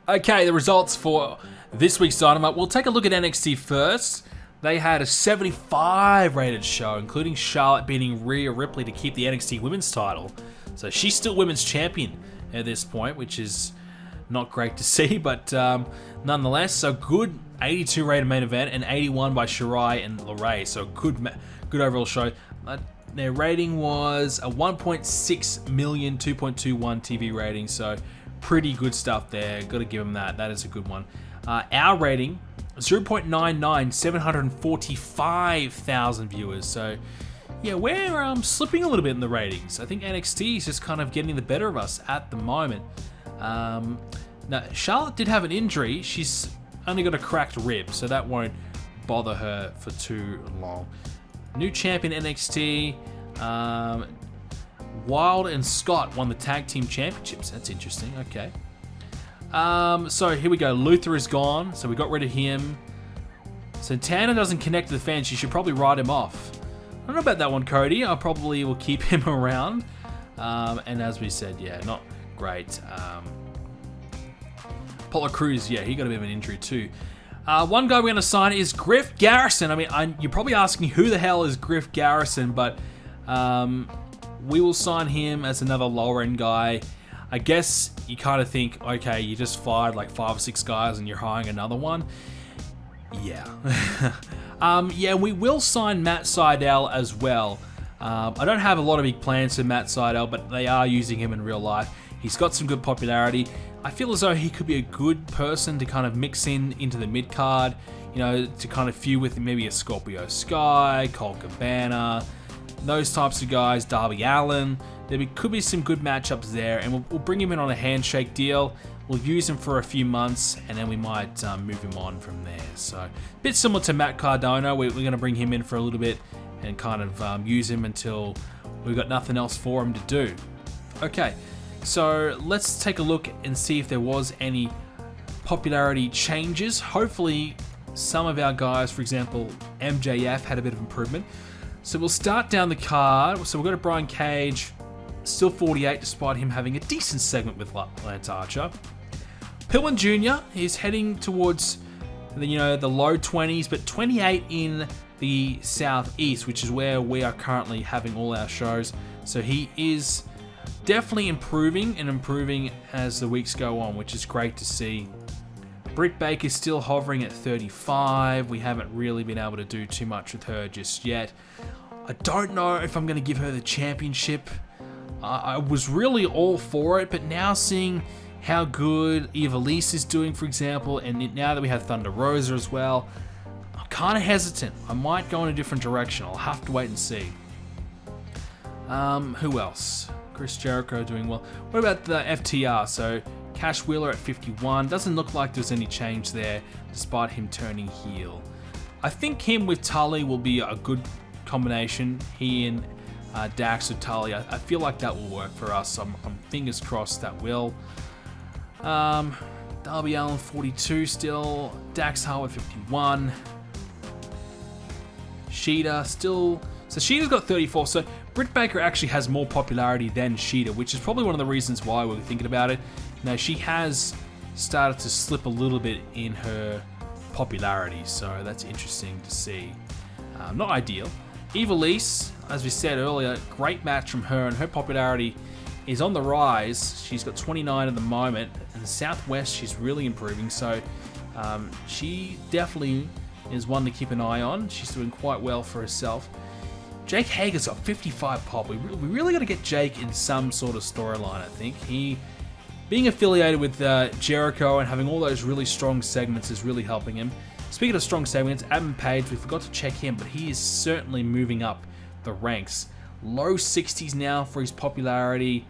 Okay, the results for this week's Dynamite. We'll take a look at NXT first. They had a 75 rated show, including Charlotte beating Rhea Ripley to keep the NXT Women's title. So she's still Women's Champion at this point, which is not great to see, but nonetheless, so good 82 rated main event and 81 by Shirai and LeRae. So good overall show. Their rating was a 1.6 million, 2.21 TV rating, so pretty good stuff there. Got to give them that. That is a good one. Our rating, 0.99, 745,000 viewers. So yeah, we're slipping a little bit in the ratings. I think NXT is just kind of getting the better of us at the moment. Now, Charlotte did have an injury. She's only got a cracked rib, so that won't bother her for too long. New champion NXT. Wild and Scott won the tag team championships. That's interesting. Okay. So here we go. Luther is gone, so we got rid of him. Santana doesn't connect to the fans. You should probably write him off. I don't know about that one, Cody. I probably will keep him around. And as we said, yeah, not great. Apollo Crews, yeah, he got a bit of an injury too. One guy we're going to sign is Griff Garrison. I mean, you're probably asking who the hell is Griff Garrison, but we will sign him as another lower end guy. I guess you kind of think, okay, you just fired like 5 or 6 guys and you're hiring another one. Yeah. Yeah, we will sign Matt Sydal as well. I don't have a lot of big plans for Matt Sydal, but they are using him in real life. He's got some good popularity. I feel as though he could be a good person to kind of mix into the mid card, you know, to kind of feud with maybe a Scorpio Sky, Colt Cabana, those types of guys, Darby Allin. There could be some good matchups there, and we'll bring him in on a handshake deal. We'll use him for a few months, and then we might move him on from there. So, a bit similar to Matt Cardona. We're going to bring him in for a little bit and kind of use him until we've got nothing else for him to do. Okay, so let's take a look and see if there was any popularity changes. Hopefully, some of our guys, for example, MJF, had a bit of improvement. So we'll start down the card. So we've got a Brian Cage, still 48, despite him having a decent segment with Lance Archer. Pillman Jr. is heading towards the low 20s, but 28 in the Southeast, which is where we are currently having all our shows. So he is definitely improving as the weeks go on, which is great to see. Britt Baker's still hovering at 35. We haven't really been able to do too much with her just yet. I don't know if I'm going to give her the championship. I was really all for it, but now seeing how good Evilise is doing, for example, and now that we have Thunder Rosa as well, I'm kind of hesitant. I might go in a different direction. I'll have to wait and see. Who else? Chris Jericho doing well. What about the FTR? So Cash Wheeler at 51. Doesn't look like there's any change there, despite him turning heel. I think him with Tully will be a good combination. He and Dax with Tully. I feel like that will work for us. I'm fingers crossed that will. Darby Allin 42 still. Dax Harwood 51. Sheeta still. So Sheeta's got 34. So Britt Baker actually has more popularity than Sheeta, which is probably one of the reasons why we're thinking about it. Now she has started to slip a little bit in her popularity, so that's interesting to see. Not ideal. Evilise, as we said earlier, great match from her, and her popularity is on the rise. She's got 29 at the moment. In the Southwest, she's really improving, so she definitely is one to keep an eye on. She's doing quite well for herself. Jake Hager's got 55 pop. We really got to get Jake in some sort of storyline, I think. He, being affiliated with Jericho and having all those really strong segments is really helping him. Speaking of strong segments, Adam Page, we forgot to check him, but he is certainly moving up the ranks. Low 60s now for his popularity.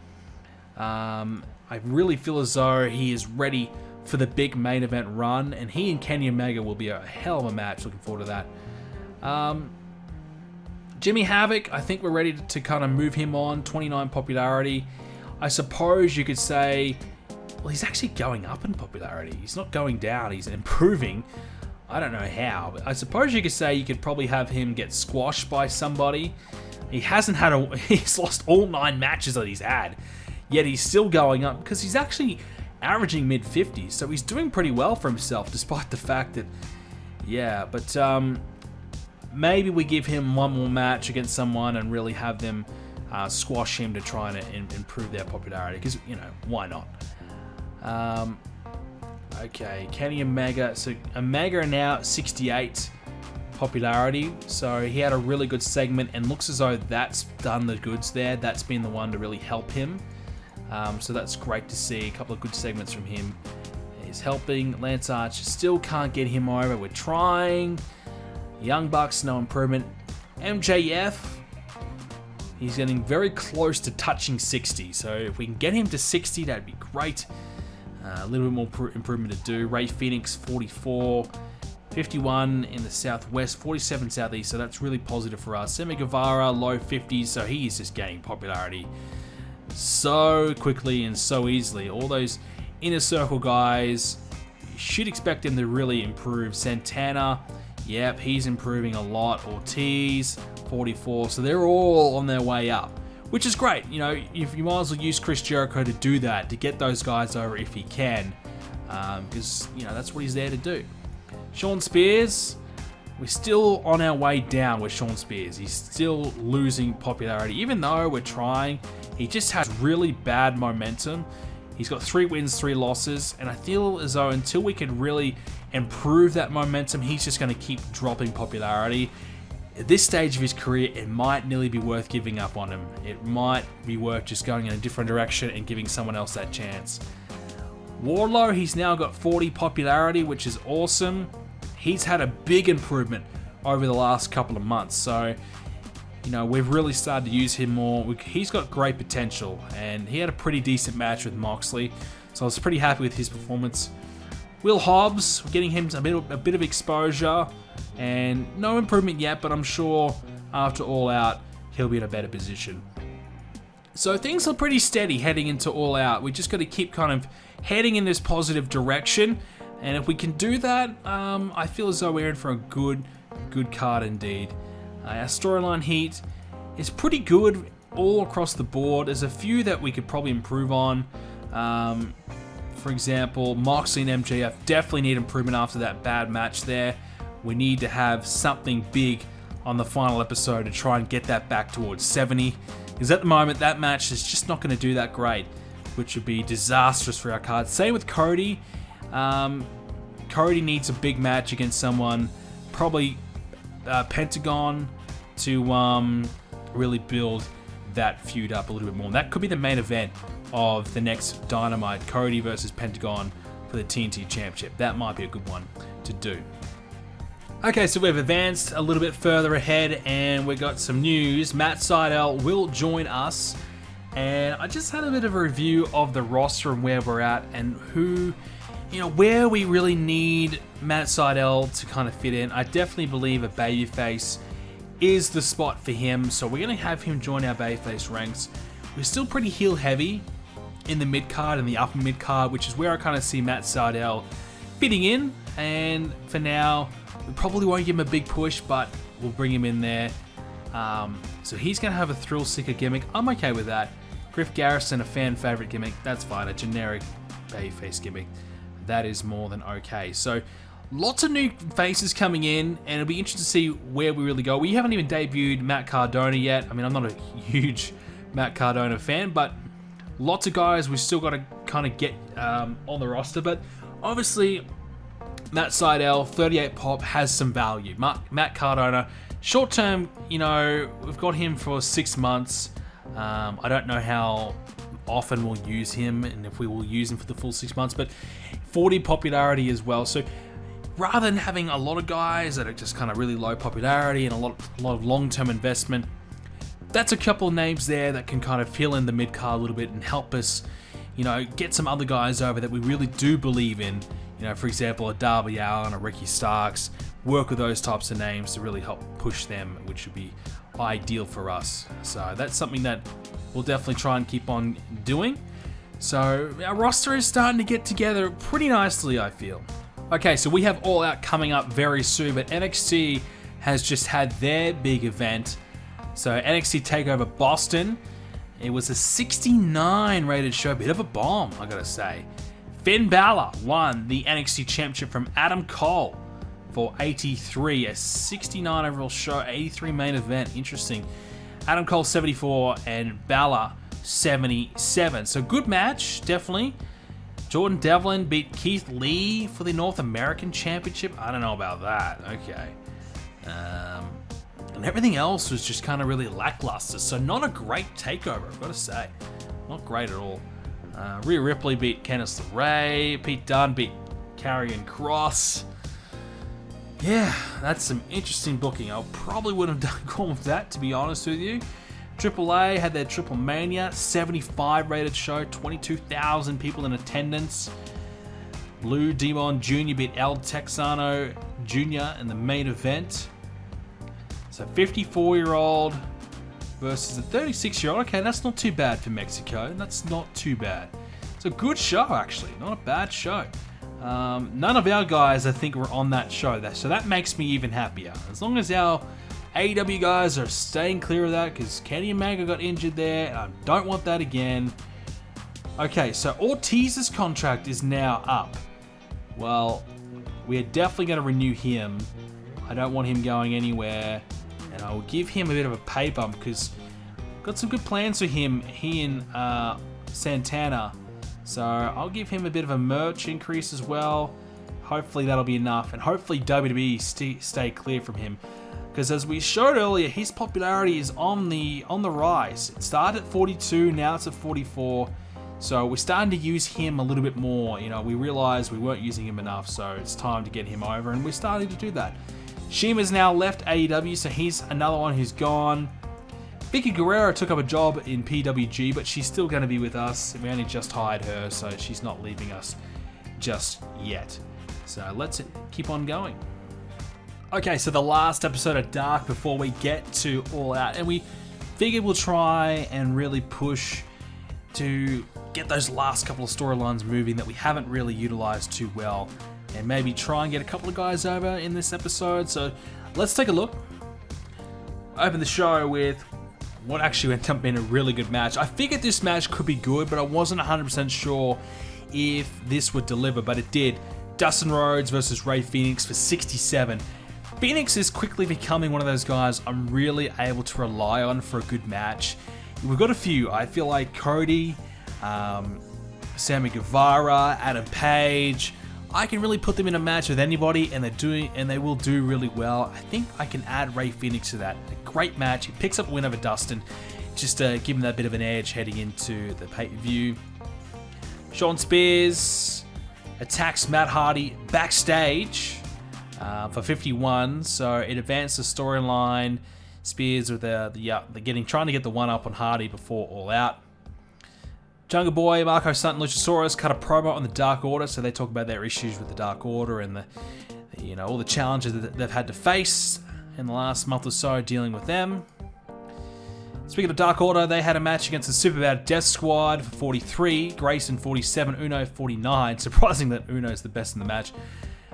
I really feel as though he is ready for the big main event run, and he and Kenny Omega will be a hell of a match. Looking forward to that. Jimmy Havoc, I think we're ready to kind of move him on. 29 popularity. I suppose you could say, well, he's actually going up in popularity. He's not going down. He's improving. I don't know how, but I suppose you could say you could probably have him get squashed by somebody. He hasn't had he's lost all 9 matches that he's had, yet he's still going up because he's actually averaging mid-50s, so he's doing pretty well for himself, despite the fact that, but maybe we give him one more match against someone and really have them squash him to try and improve their popularity, because, why not? Okay, Kenny Omega. So Omega now 68 popularity, so he had a really good segment and looks as though that's done the goods there. That's been the one to really help him. So that's great to see. A couple of good segments from him. He's helping. Lance Archer still can't get him over. We're trying. Young Bucks, no improvement. MJF, he's getting very close to touching 60. So if we can get him to 60, that'd be great. A little bit more improvement to do. Ray Phoenix, 44. 51 in the Southwest, 47 Southeast, so that's really positive for us. Sammy Guevara, low 50s, so he's just gaining popularity so quickly and so easily. All those inner circle guys, you should expect him to really improve. Santana, yep, he's improving a lot. Ortiz, 44, so they're all on their way up, which is great. If you might as well use Chris Jericho to do that, to get those guys over if he can, because, that's what he's there to do. Sean Spears, we're still on our way down with Sean Spears. He's still losing popularity. Even though we're trying, he just has really bad momentum. He's got 3 wins, 3 losses, and I feel as though until we can really improve that momentum, he's just going to keep dropping popularity. At this stage of his career, it might nearly be worth giving up on him. It might be worth just going in a different direction and giving someone else that chance. Wardlow, he's now got 40 popularity, which is awesome. He's had a big improvement over the last couple of months, so we've really started to use him more. He's got great potential, and he had a pretty decent match with Moxley, so I was pretty happy with his performance. Will Hobbs, we're getting him a bit of exposure, and no improvement yet, but I'm sure after All Out he'll be in a better position. So things are pretty steady heading into All Out. We just got to keep kind of heading in this positive direction. And if we can do that, I feel as though we're in for a good card indeed. Our storyline heat is pretty good all across the board. There's a few that we could probably improve on. For example, Moxley and MJF definitely need improvement after that bad match there. We need to have something big on the final episode to try and get that back towards 70. Because at the moment, that match is just not going to do that great, which would be disastrous for our card. Same with Cody. Cody needs a big match against someone, probably Pentagon, to really build that feud up a little bit more. That could be the main event of the next Dynamite, Cody versus Pentagon for the TNT Championship. That might be a good one to do. Okay, so we've advanced a little bit further ahead and we've got some news. Matt Sydal will join us, and I just had a bit of a review of the roster and where we're at and who, where we really need Matt Sydal to kind of fit in. I definitely believe a babyface is the spot for him, so we're going to have him join our babyface ranks. We're still pretty heel heavy in the mid card and the upper mid card, which is where I kind of see Matt Sydal fitting in, and for now, we probably won't give him a big push, but we'll bring him in there. So he's going to have a Thrill Seeker gimmick. I'm okay with that. Griff Garrison, a fan favorite gimmick. That's fine. A generic babyface gimmick. That is more than okay. So lots of new faces coming in, and it'll be interesting to see where we really go. We haven't even debuted Matt Cardona yet. I mean, I'm not a huge Matt Cardona fan, but lots of guys we've still got to kind of get on the roster. But obviously, Matt Sydal, 38 pop, has some value. Matt Cardona, short term, we've got him for 6 months. I don't know how often we'll use him and if we will use him for the full 6 months, but 40 popularity as well. So rather than having a lot of guys that are just kind of really low popularity and a lot of long-term investment, that's a couple of names there that can kind of fill in the mid-card a little bit and help us, get some other guys over that we really do believe in. For example, a Darby Allin, a Ricky Starks, work with those types of names to really help push them, which would be ideal for us. So that's something that we'll definitely try and keep on doing. So our roster is starting to get together pretty nicely, I feel. Okay, so we have All Out coming up very soon, but NXT has just had their big event. So NXT Takeover Boston, it was a 69 rated show, bit of a bomb, I gotta say. Finn Balor won the NXT Championship from Adam Cole for 83, a 69 overall show, 83 main event. Interesting. Adam Cole 74 and Balor 77. So good match, definitely. Jordan Devlin beat Keith Lee for the North American Championship. I don't know about that. Okay. And everything else was just kind of really lackluster. So not a great takeover, I've got to say. Not great at all. Rhea Ripley beat Candice LeRae. Pete Dunne beat Karrion Kross. Yeah, that's some interesting booking. I probably wouldn't have gone with that, to be honest with you. AAA had their Triple Mania, 75 rated show, 22,000 people in attendance. Blue Demon Jr. beat El Texano Jr. in the main event. So 54-year-old versus a 36-year-old. Okay, that's not too bad for Mexico. That's not too bad. It's a good show, actually. Not a bad show. None of our guys, I think, were on that show. So that makes me even happier. As long as our AEW guys are staying clear of that, because Kenny Omega got injured there, and I don't want that again. Okay, so Ortiz's contract is now up. Well, we are definitely going to renew him. I don't want him going anywhere, and I will give him a bit of a pay bump, because I've got some good plans for him, he and Santana. So I'll give him a bit of a merch increase as well. Hopefully that'll be enough, and hopefully WWE stay clear from him. Because as we showed earlier, his popularity is on the rise. It started at 42, now it's at 44. So we're starting to use him a little bit more. You know, we realized we weren't using him enough, so it's time to get him over, and we're starting to do that. Shima's now left AEW, so he's another one who's gone. Vicky Guerrero took up a job in PWG, but she's still going to be with us. We only just hired her, so she's not leaving us just yet. So let's keep on going. Okay, so the last episode of Dark before we get to All Out, and we figured we'll try and really push to get those last couple of storylines moving that we haven't really utilized too well, and maybe try and get a couple of guys over in this episode. So let's take a look. Open the show with what actually ended up being a really good match. I figured this match could be good, but I wasn't 100% sure if this would deliver, but it did. Dustin Rhodes versus Rey Fenix for 67. Phoenix is quickly becoming one of those guys I'm really able to rely on for a good match. We've got a few. I feel like Cody, Sammy Guevara, Adam Page. I can really put them in a match with anybody, and they will do really well. I think I can add Rey Fenix to that. A great match. He picks up a win over Dustin, just to give him that bit of an edge heading into the pay-per-view. Shawn Spears attacks Matt Hardy backstage for 51, so it advanced the storyline. Spears with trying to get the one up on Hardy before All Out. Jungle Boy, Marco Stunt, and Luchasaurus cut a promo on the Dark Order, so they talk about their issues with the Dark Order and all the challenges that they've had to face in the last month or so dealing with them. Speaking of Dark Order, they had a match against the Superbad Death Squad for 43, Grayson 47, Uno 49. Surprising that Uno's the best in the match.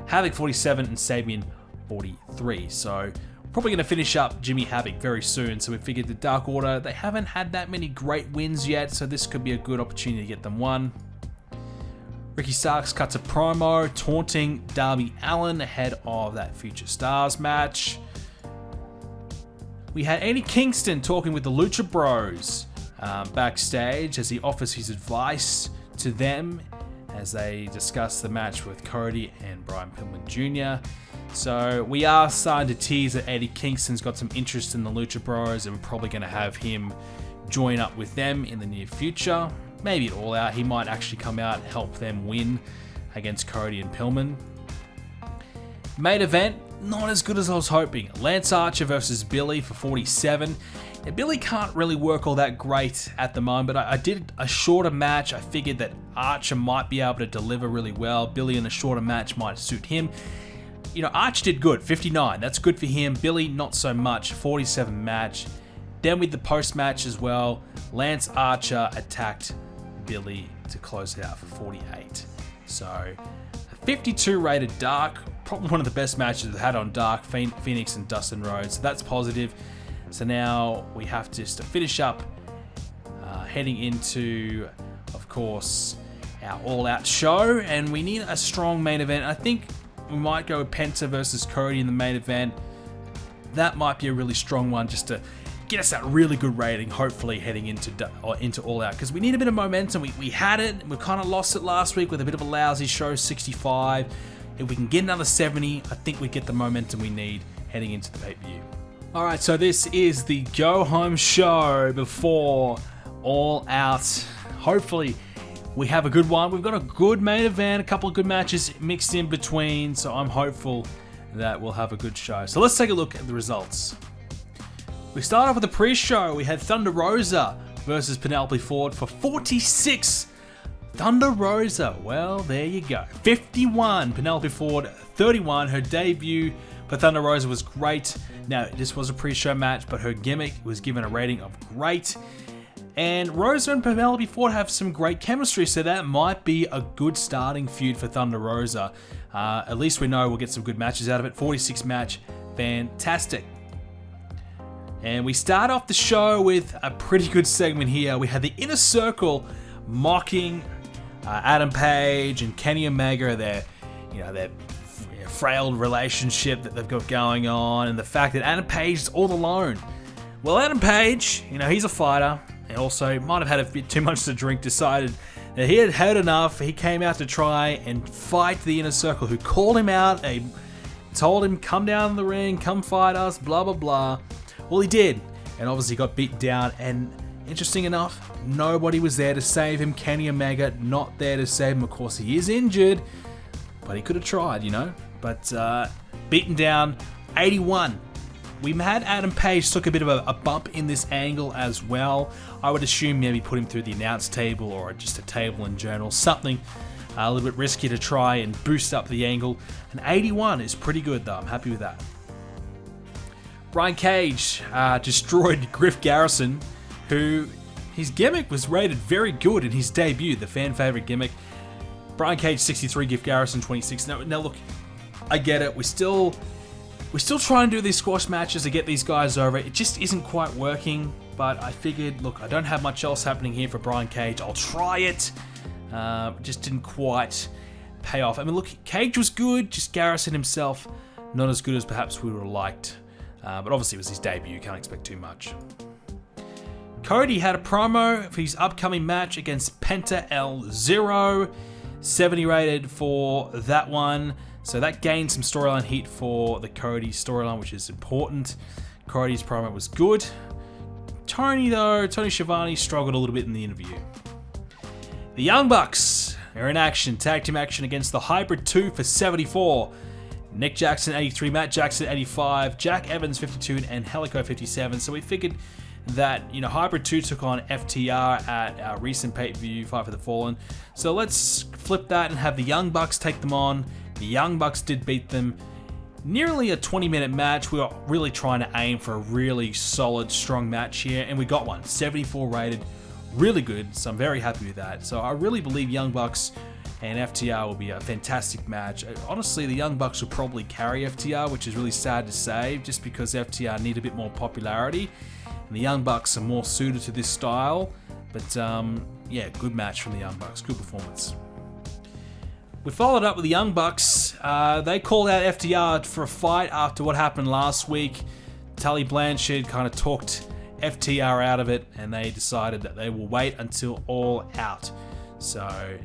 Havoc 47 and Sabian 43. So probably going to finish up Jimmy Havoc very soon. So we figured the Dark Order, they haven't had that many great wins yet, so this could be a good opportunity to get them one. Ricky Starks cuts a promo taunting Darby Allin ahead of that Future Stars match. We had Eddie Kingston talking with the Lucha Bros backstage as he offers his advice to them as they discuss the match with Cody and Brian Pillman Jr. So we are starting to tease that Eddie Kingston's got some interest in the Lucha Bros, and we're probably going to have him join up with them in the near future. Maybe at All Out, he might actually come out and help them win against Cody and Pillman. Main event, not as good as I was hoping. Lance Archer versus Billy for 47. Now, Billy can't really work all that great at the moment, but I did a shorter match. I figured that Archer might be able to deliver really well. Billy in a shorter match might suit him. Archer did good, 59. That's good for him. Billy, not so much, 47 match. Then with the post-match as well, Lance Archer attacked Billy to close it out for 48. So, a 52 rated Dark, probably one of the best matches they've had on Dark, Phoenix and Dustin Rhodes, so that's positive. So now we have just to finish up, heading into, of course, our all-out show, and we need a strong main event. I think we might go with Penta versus Cody in the main event. That might be a really strong one just to get us that really good rating, hopefully heading into All Out, because we need a bit of momentum. We had it, we kind of lost it last week with a bit of a lousy show, 65. If we can get another 70, I think we get the momentum we need heading into the pay-per-view. All right, so this is the go-home show before All Out. Hopefully we have a good one. We've got a good main event, a couple of good matches mixed in between, so I'm hopeful that we'll have a good show. So let's take a look at the results. We start off with the pre-show. We had Thunder Rosa versus Penelope Ford for 46. Thunder Rosa, well, there you go. 51, Penelope Ford 31. Her debut for Thunder Rosa was great. Now, this was a pre-show match, but her gimmick was given a rating of great. And Rosa and Penelope Ford have some great chemistry, so that might be a good starting feud for Thunder Rosa. At least we know we'll get some good matches out of it. 46 match, fantastic. And we start off the show with a pretty good segment here. We had the Inner Circle mocking Adam Page and Kenny Omega, their frail relationship that they've got going on, and the fact that Adam Page is all alone. Well, Adam Page, he's a fighter, and also might have had a bit too much to drink, decided that he had had enough. He came out to try and fight the Inner Circle, who called him out. They told him, come down the ring, come fight us, blah, blah, blah. Well, he did, and obviously got beaten down, and interesting enough, nobody was there to save him. Kenny Omega not there to save him. Of course, he is injured, but he could have tried, But beaten down, 81. We had Adam Page took a bit of a bump in this angle as well. I would assume maybe put him through the announce table or just a table in general, something a little bit risky to try and boost up the angle. And 81 is pretty good though, I'm happy with that. Brian Cage destroyed Griff Garrison, who his gimmick was rated very good in his debut, the fan favorite gimmick. Brian Cage 63, Griff Garrison 26. Now look, I get it. We're still trying to do these squash matches to get these guys over. It just isn't quite working. But I figured, look, I don't have much else happening here for Brian Cage. I'll try it. Just didn't quite pay off. I mean, look, Cage was good. Just Garrison himself, not as good as perhaps we would have liked. But obviously it was his debut, can't expect too much. Cody had a promo for his upcoming match against Penta El Zero. 70 rated for that one. So that gained some storyline heat for the Cody storyline, which is important. Cody's promo was good. Tony Schiavone struggled a little bit in the interview. The Young Bucks are in action, tag team action against the Hybrid 2 for 74. Nick Jackson 83, Matt Jackson 85, Jack Evans 52, and Helico 57. So we figured that Hybrid 2 took on FTR at our recent pay-per-view Fight for the Fallen. So let's flip that and have the Young Bucks take them on. The Young Bucks did beat them. Nearly a 20-minute match. We were really trying to aim for a really solid, strong match here, and we got one. 74 rated, really good. So I'm very happy with that. So I really believe Young Bucks and FTR will be a fantastic match. Honestly, the Young Bucks will probably carry FTR, which is really sad to say, just because FTR need a bit more popularity. And the Young Bucks are more suited to this style. But yeah, good match from the Young Bucks. Good performance. We followed up with the Young Bucks. They called out FTR for a fight after what happened last week. Tully Blanchard kind of talked FTR out of it, and they decided that they will wait until All Out. So,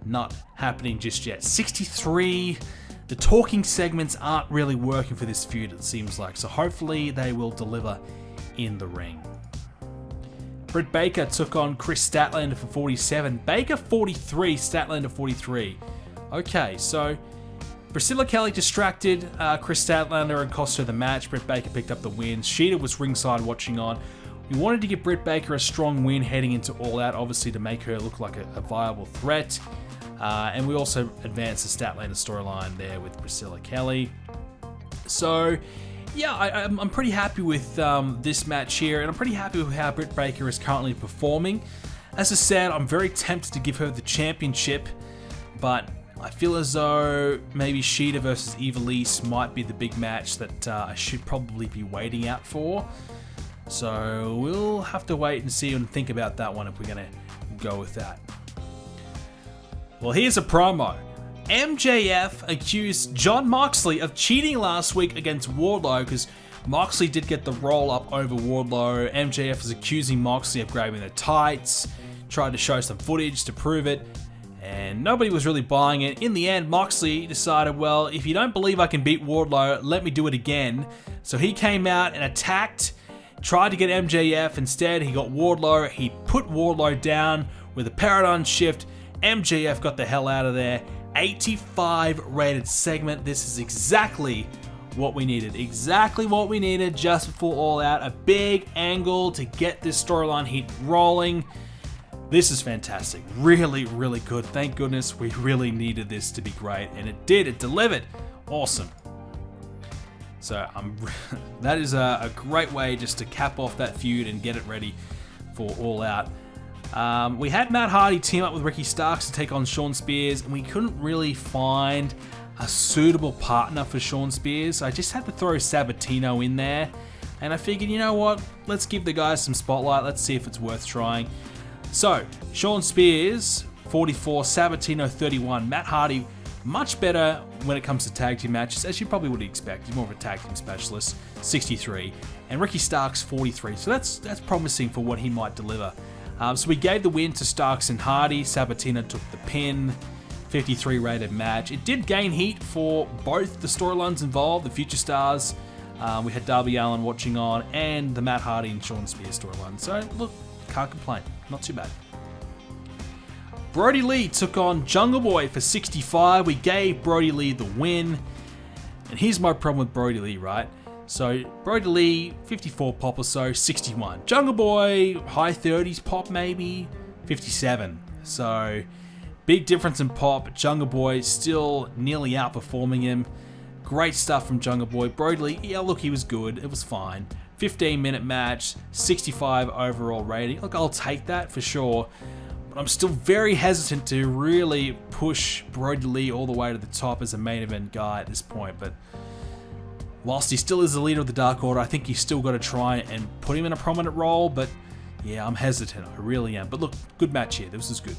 not happening just yet. 63. The talking segments aren't really working for this feud, it seems like. So hopefully they will deliver in the ring. Britt Baker took on Chris Statlander for 47. Baker 43, Statlander 43. Okay, so Priscilla Kelly distracted Chris Statlander and cost her the match. Britt Baker picked up the win. Sheeta was ringside watching on. We wanted to give Britt Baker a strong win heading into All Out, obviously to make her look like a viable threat. And we also advanced the Statlander storyline there with Priscilla Kelly. So, yeah, I'm pretty happy with this match here, and I'm pretty happy with how Britt Baker is currently performing. As I said, I'm very tempted to give her the championship, but I feel as though maybe Sheeta versus Ivelisse might be the big match that I should probably be waiting out for. So we'll have to wait and see and think about that one if we're going to go with that. Well, here's a promo. MJF accused Jon Moxley of cheating last week against Wardlow because Moxley did get the roll up over Wardlow. MJF was accusing Moxley of grabbing the tights, tried to show some footage to prove it, and nobody was really buying it. In the end, Moxley decided, well, if you don't believe I can beat Wardlow, let me do it again. So he came out and attacked, tried to get MJF. Instead, he got Wardlow. He put Wardlow down with a paradigm shift. MJF got the hell out of there. 85 rated segment. This is exactly what we needed. Exactly what we needed just before All Out. A big angle to get this storyline heat rolling. This is fantastic. Really, really good. Thank goodness we really needed this to be great. And it did. It delivered. Awesome. So that is a great way just to cap off that feud and get it ready for All Out. We had Matt Hardy team up with Ricky Starks to take on Shawn Spears, and we couldn't really find a suitable partner for Shawn Spears. I just had to throw Sabatino in there, and I figured, you know what? Let's give the guys some spotlight. Let's see if it's worth trying. So, Shawn Spears, 44, Sabatino, 31. Matt Hardy, much better when it comes to tag team matches, as you probably would expect. He's more of a tag team specialist, 63. And Ricky Starks, 43. So that's promising for what he might deliver. So we gave the win to Starks and Hardy. Sabatino took the pin. 53 rated match. It did gain heat for both the storylines involved, the Future Stars. We had Darby Allin watching on, and the Matt Hardy and Shawn Spears storyline. So look, can't complain. Not too bad. Brody Lee took on Jungle Boy for 65. We gave Brody Lee the win. And here's my problem with Brody Lee, right? So Brody Lee, 54 pop or so, 61. Jungle Boy, high 30s pop maybe, 57. So big difference in pop. Jungle Boy still nearly outperforming him. Great stuff from Jungle Boy. Brody Lee, yeah, look, he was good. It was fine. 15-minute match, 65 overall rating. Look, I'll take that for sure. But I'm still very hesitant to really push Brody Lee all the way to the top as a main event guy at this point. But whilst he still is the leader of the Dark Order, I think he's still got to try and put him in a prominent role. But yeah, I'm hesitant. I really am. But look, good match here. This is good.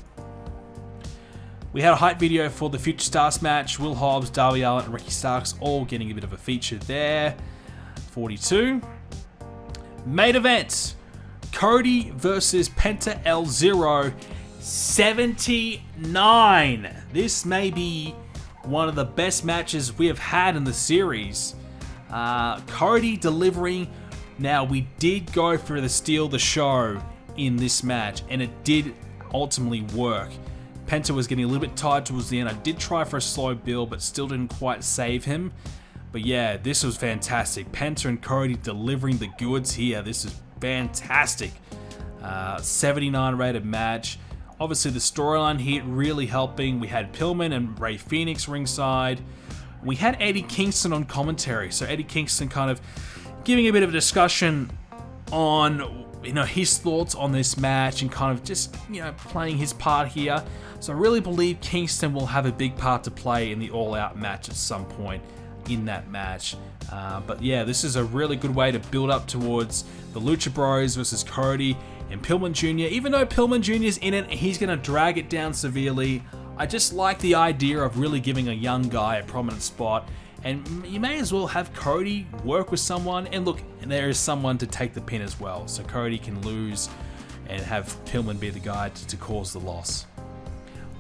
We had a hype video for the Future Stars match. Will Hobbs, Darby Allin, and Ricky Starks all getting a bit of a feature there. 42. Main event. Cody versus Penta El Zero. 79. This may be one of the best matches we have had in the series. Cody delivering. Now, we did go for the steal the show in this match, and it did ultimately work. Penta was getting a little bit tired towards the end. I did try for a slow build, but still didn't quite save him. But yeah, this was fantastic. Penta and Cody delivering the goods here. This is fantastic. 79 rated match. Obviously, the storyline here really helping. We had Pillman and Rey Fenix ringside. We had Eddie Kingston on commentary. So Eddie Kingston kind of giving a bit of a discussion on, you know, his thoughts on this match and kind of just, you know, playing his part here. So I really believe Kingston will have a big part to play in the All Out match at some point in that match. But yeah, this is a really good way to build up towards the Lucha Bros versus Cody and Pillman Jr. Even though Pillman Jr. is in it, he's going to drag it down severely. I just like the idea of really giving a young guy a prominent spot. And you may as well have Cody work with someone. And look, there is someone to take the pin as well. So Cody can lose and have Pillman be the guy to cause the loss.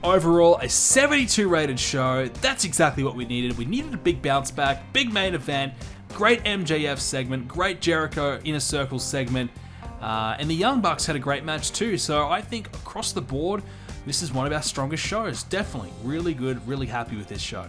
Overall, a 72 rated show. That's exactly what we needed. We needed a big bounce back, big main event, great MJF segment, great Jericho Inner Circle segment. And the Young Bucks had a great match too. So I think across the board, this is one of our strongest shows. Definitely really good, really happy with this show.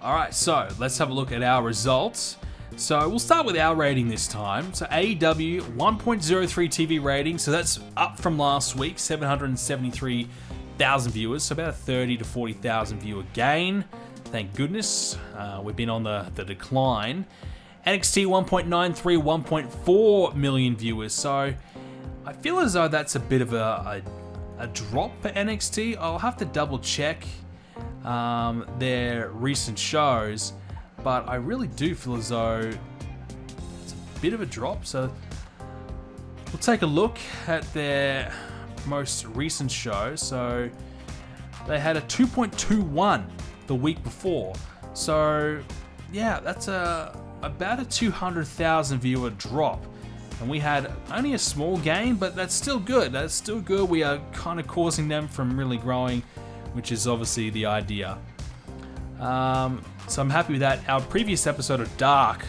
Alright, so let's have a look at our results. So we'll start with our rating this time. So AEW 1.03 TV rating. So that's up from last week, 773,000 viewers. So about a 30 to 40,000 viewer gain. Thank goodness. We've been on the decline. NXT 1.93, 1.4 million viewers. So I feel as though that's a bit of a drop for NXT. I'll have to double check their recent shows, but I really do feel as though it's a bit of a drop. So we'll take a look at their most recent show. So they had a 2.21 the week before. So yeah, that's about a 200,000 viewer drop. And we had only a small gain, but that's still good. That's still good. We are kind of causing them from really growing, which is obviously the idea. So I'm happy with that. Our previous episode of Dark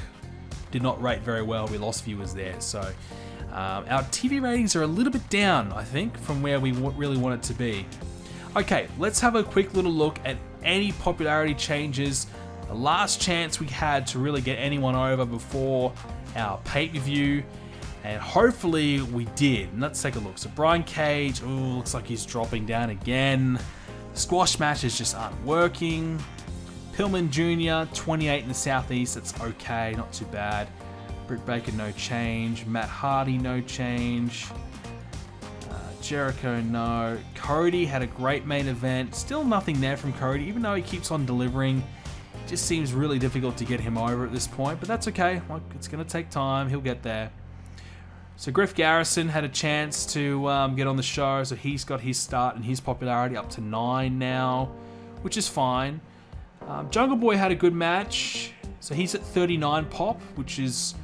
did not rate very well. We lost viewers there. So our TV ratings are a little bit down, I think, from where we really want it to be. Okay, let's have a quick little look at any popularity changes. The last chance we had to really get anyone over before our pay-per-view. And hopefully we did. And let's take a look. So Brian Cage, looks like he's dropping down again. Squash matches just aren't working. Pillman Jr., 28 in the Southeast, that's okay, not too bad. Britt Baker, no change. Matt Hardy, no change. Jericho, no. Cody had a great main event. Still nothing there from Cody, even though he keeps on delivering. It just seems really difficult to get him over at this point, but that's okay. It's going to take time. He'll get there. So Griff Garrison had a chance to get on the show, so he's got his start and his popularity up to 9 now, which is fine. Jungle Boy had a good match, so he's at 39 pop, which is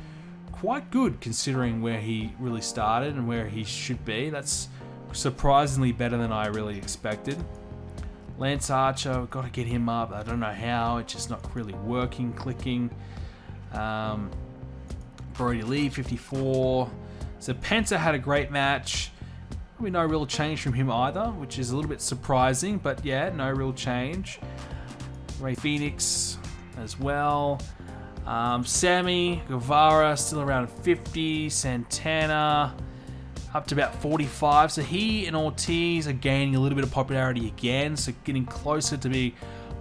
quite good considering where he really started and where he should be. That's surprisingly better than I really expected. Lance Archer, got to get him up. I don't know how, it's just not really working, clicking. Brody Lee, 54. So Penta had a great match. Probably no real change from him either, which is a little bit surprising, but yeah, no real change. Ray Phoenix as well. Sammy Guevara still around 50. Santana up to about 45. So he and Ortiz are gaining a little bit of popularity again, so getting closer to be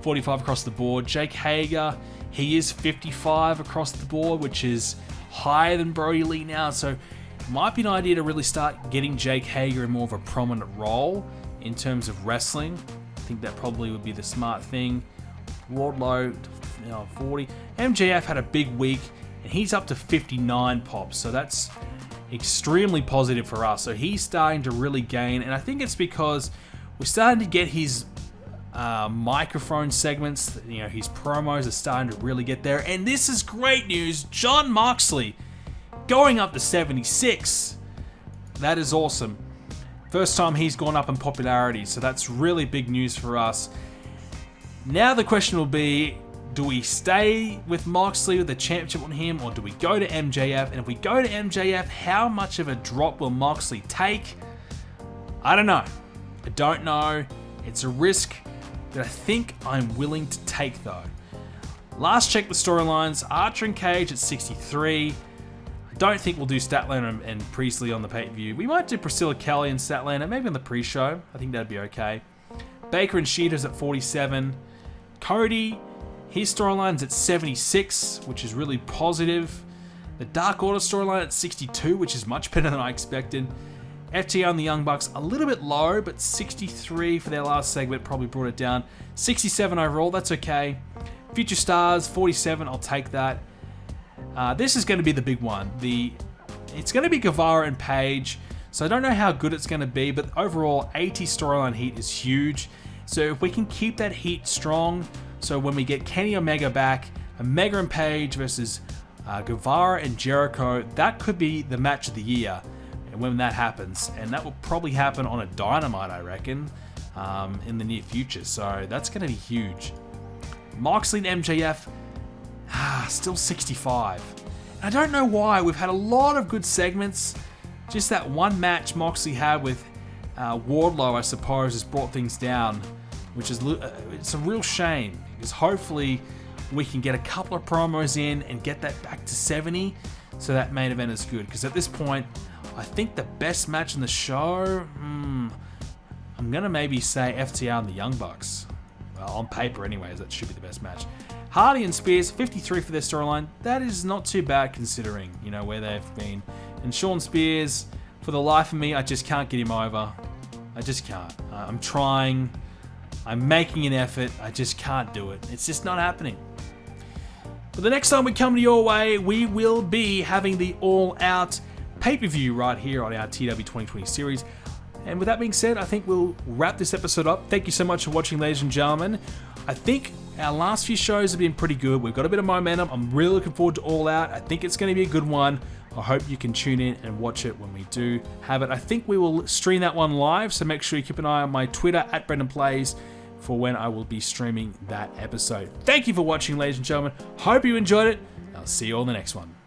45 across the board. Jake Hager, he is 55 across the board, which is higher than Brody Lee now, so it might be an idea to really start getting Jake Hager in more of a prominent role in terms of wrestling. I think that probably would be the smart thing. Wardlow, 40. MJF had a big week, and he's up to 59 pops, so that's extremely positive for us. So he's starting to really gain, and I think it's because we're starting to get his microphone segments, his promos are starting to really get there. And this is great news. Jon Moxley going up to 76. That is awesome. First time he's gone up in popularity, so that's really big news for us. Now the question will be, do we stay with Moxley with the championship on him, or do we go to MJF? And if we go to MJF, how much of a drop will Moxley take? I don't know. It's a risk that I think I'm willing to take, though. Last check the storylines, Archer and Cage at 63. I don't think we'll do Statlander and Priestley on the pay-per-view. We might do Priscilla Kelly and Statlander, maybe on the pre-show. I think that'd be okay. Baker and Sheeta's at 47. Cody, his storyline's at 76, which is really positive. The Dark Order storyline at 62, which is much better than I expected. FTR and the Young Bucks a little bit low, but 63 for their last segment probably brought it down. 67 overall, that's okay. Future Stars, 47, I'll take that. This is going to be the big one. It's going to be Guevara and Page, so I don't know how good it's going to be, but overall, 80 storyline heat is huge. So if we can keep that heat strong, so when we get Kenny Omega back, Omega and Page versus Guevara and Jericho, that could be the match of the year. And when that happens, and that will probably happen on a Dynamite, I reckon, in the near future. So that's going to be huge. Moxley and MJF, still 65. And I don't know why. We've had a lot of good segments. Just that one match Moxley had with Wardlow, I suppose, has brought things down, which is it's a real shame, because hopefully we can get a couple of promos in and get that back to 70, so that main event is good. Because at this point, I think the best match in the show, I'm going to maybe say FTR and the Young Bucks. Well, on paper anyways, that should be the best match. Hardy and Spears, 53 for their storyline. That is not too bad considering, where they've been. And Sean Spears, for the life of me, I just can't get him over. I just can't. I'm trying. I'm making an effort. I just can't do it. It's just not happening. But the next time we come to your way, we will be having the All Out pay-per-view right here on our TEW2020 series. And with that being said, I think we'll wrap this episode up. Thank you so much for watching, ladies and gentlemen. I think our last few shows have been pretty good. We've got a bit of momentum. I'm really looking forward to All Out. I think it's going to be a good one. I hope you can tune in and watch it when we do have it. I think we will stream that one live, so make sure you keep an eye on my Twitter at BrendenPlayz for when I will be streaming that episode. Thank you for watching, ladies and gentlemen. Hope you enjoyed it. I'll see you all in the next one.